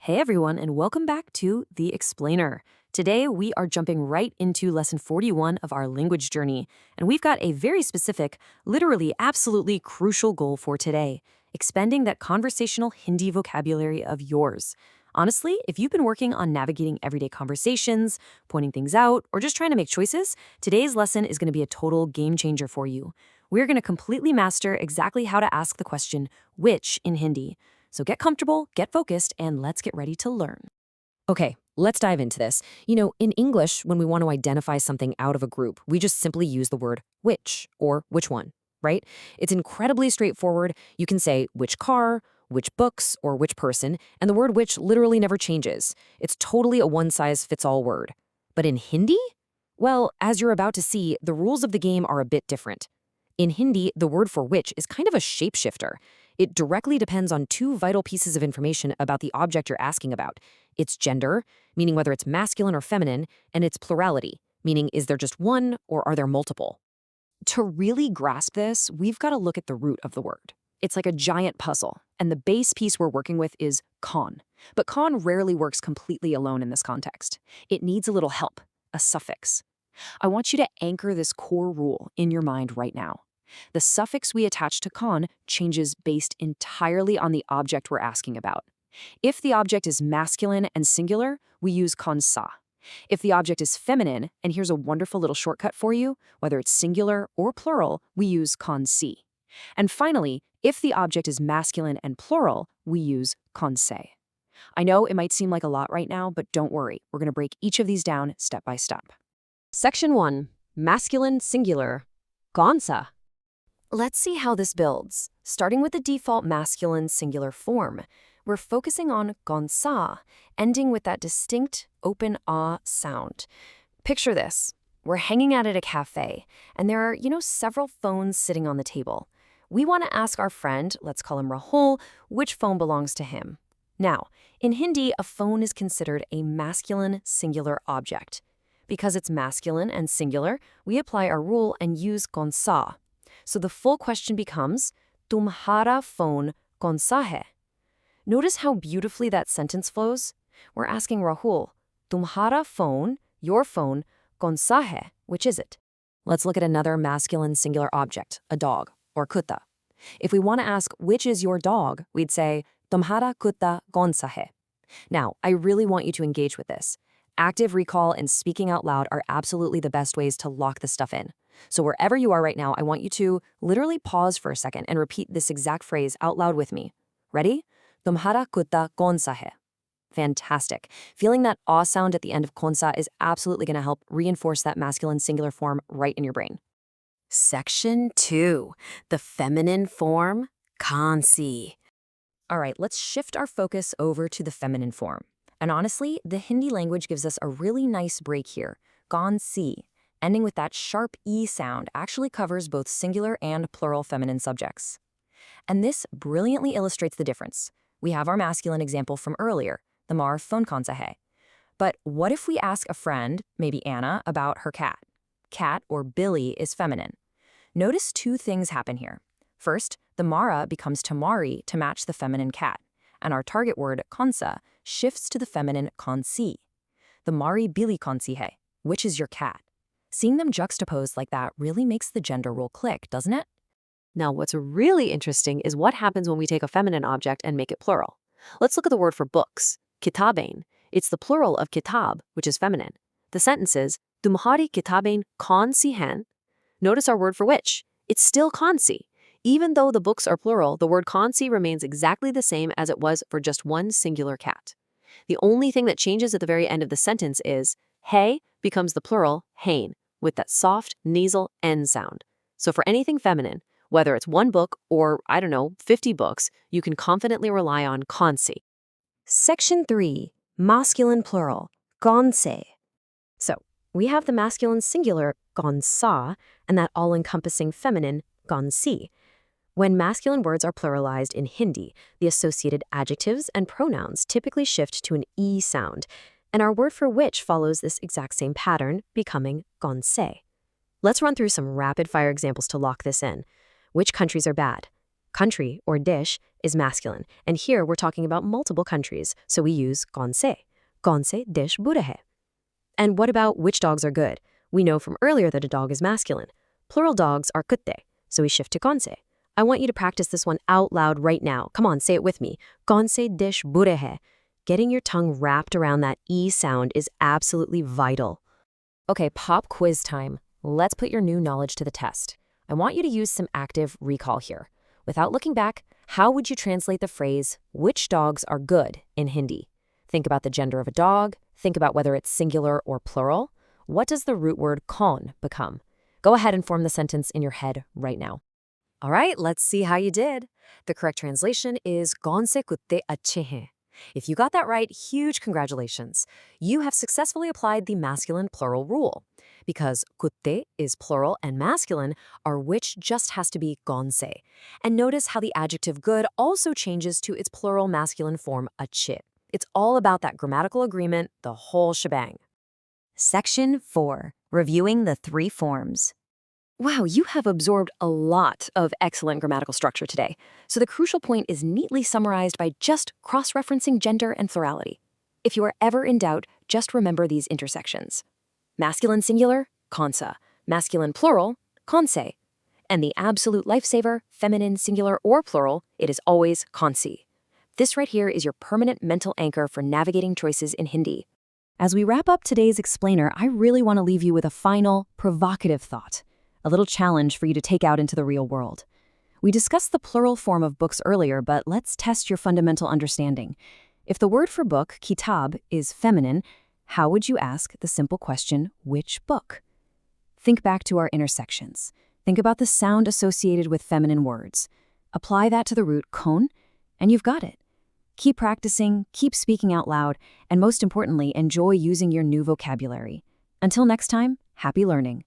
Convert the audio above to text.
Hey everyone, and welcome back to The Explainer. Today we are jumping right into lesson 41 of our language journey, and we've got a very specific, literally absolutely crucial goal for today, expanding that conversational Hindi vocabulary of yours. Honestly, if you've been working on navigating everyday conversations, pointing things out, or just trying to make choices, today's lesson is going to be a total game changer for you. We're going to completely master exactly how to ask the question, which in Hindi. So get comfortable, get focused, and let's get ready to learn. Okay, let's dive into this. In English, when we want to identify something out of a group, we just simply use the word which or which one, right? It's incredibly straightforward. You can say which car, which books, or which person, and the word which literally never changes. It's totally a one-size-fits-all word. But in Hindi? Well, as you're about to see, the rules of the game are a bit different. In Hindi, the word for which is kind of a shapeshifter. It directly depends on two vital pieces of information about the object you're asking about. Its gender, meaning whether it's masculine or feminine, and its plurality, meaning is there just one or are there multiple? To really grasp this, we've got to look at the root of the word. It's like a giant puzzle, and the base piece we're working with is kaun. But kaun rarely works completely alone in this context. It needs a little help, a suffix. I want you to anchor this core rule in your mind right now. The suffix we attach to kaun changes based entirely on the object we're asking about. If the object is masculine and singular, we use kaun sa. If the object is feminine, and here's a wonderful little shortcut for you, whether it's singular or plural, we use kaun si. And finally, if the object is masculine and plural, we use kaun se. I know it might seem like a lot right now, but don't worry. We're going to break each of these down step by step. Section 1. Masculine singular. Kaun sa? Let's see how this builds. Starting with the default masculine singular form, we're focusing on kaun sa, ending with that distinct open ah sound. Picture this. We're hanging out at a cafe, and there are, several phones sitting on the table. We want to ask our friend, let's call him Rahul, which phone belongs to him. Now, in Hindi, a phone is considered a masculine singular object. Because it's masculine and singular, we apply our rule and use kaun sa. So the full question becomes, Tumhara phone kaun sa hai? Notice how beautifully that sentence flows? We're asking Rahul, Tumhara phone, your phone, kaun sa hai? Which is it? Let's look at another masculine singular object, a dog, or kutta. If we want to ask, which is your dog, we'd say, Tumhara kutta kaun sa hai? Now, I really want you to engage with this. Active recall and speaking out loud are absolutely the best ways to lock this stuff in. So wherever you are right now, I want you to literally pause for a second and repeat this exact phrase out loud with me. Ready? Tumhara kutta kaun sa hai? Fantastic. Feeling that ah sound at the end of kaun sa is absolutely going to help reinforce that masculine singular form right in your brain. Section 2. The feminine form, kaun si. All right, let's shift our focus over to the feminine form. And honestly, the Hindi language gives us a really nice break here. Kaun si, ending with that sharp E sound, actually covers both singular and plural feminine subjects. And this brilliantly illustrates the difference. We have our masculine example from earlier, the Mar phone kaun sa hai. But what if we ask a friend, maybe Anna, about her cat? Cat, or Billy, is feminine. Notice two things happen here. First, the Mara becomes Tamari to match the feminine cat, and our target word, kaun sa, shifts to the feminine kaun si. The Mari Billy kaun si hai, which is your cat. Seeing them juxtaposed like that really makes the gender rule click, doesn't it? Now, what's really interesting is what happens when we take a feminine object and make it plural. Let's look at the word for books, kitabain. It's the plural of kitab, which is feminine. The sentence is, Tumhari kitabain kaun si hain? Notice our word for which. It's still kaun si. Even though the books are plural, the word kaun si remains exactly the same as it was for just one singular cat. The only thing that changes at the very end of the sentence is, hai becomes the plural hain, with that soft, nasal N sound. So for anything feminine, whether it's one book or, 50 books, you can confidently rely on kaun si. Section 3. Masculine plural, kaun se. So we have the masculine singular, kaun sa, and that all-encompassing feminine, kaun si. When masculine words are pluralized in Hindi, the associated adjectives and pronouns typically shift to an E sound, and our word for which follows this exact same pattern, becoming kaun se. Let's run through some rapid-fire examples to lock this in. Which countries are bad? Country, or dish, is masculine, and here we're talking about multiple countries, so we use kaun se. Kaun se dish bura hai. And what about which dogs are good? We know from earlier that a dog is masculine. Plural dogs are kutte, so we shift to kaun se. I want you to practice this one out loud right now. Come on, say it with me. Kaun se dish bure hai. Getting your tongue wrapped around that E sound is absolutely vital. Okay, pop quiz time. Let's put your new knowledge to the test. I want you to use some active recall here. Without looking back, how would you translate the phrase, which dogs are good, in Hindi? Think about the gender of a dog. Think about whether it's singular or plural. What does the root word kaun become? Go ahead and form the sentence in your head right now. All right, let's see how you did. The correct translation is kaun se kutte achhe hain. If you got that right, huge congratulations. You have successfully applied the masculine plural rule. Because kutte is plural and masculine, our which just has to be kaun se. And notice how the adjective good also changes to its plural masculine form achhe. It's all about that grammatical agreement, the whole shebang. Section 4. Reviewing the 3 forms. Wow, you have absorbed a lot of excellent grammatical structure today. So the crucial point is neatly summarized by just cross-referencing gender and plurality. If you are ever in doubt, just remember these intersections. Masculine singular, kansa. Masculine plural, kanse. And the absolute lifesaver, feminine singular or plural, it is always kansi. This right here is your permanent mental anchor for navigating choices in Hindi. As we wrap up today's explainer, I really want to leave you with a final, provocative thought. A little challenge for you to take out into the real world. We discussed the plural form of books earlier, but let's test your fundamental understanding. If the word for book, kitab, is feminine, how would you ask the simple question, which book? Think back to our intersections. Think about the sound associated with feminine words. Apply that to the root kaun, and you've got it. Keep practicing, keep speaking out loud, and most importantly, enjoy using your new vocabulary. Until next time, happy learning.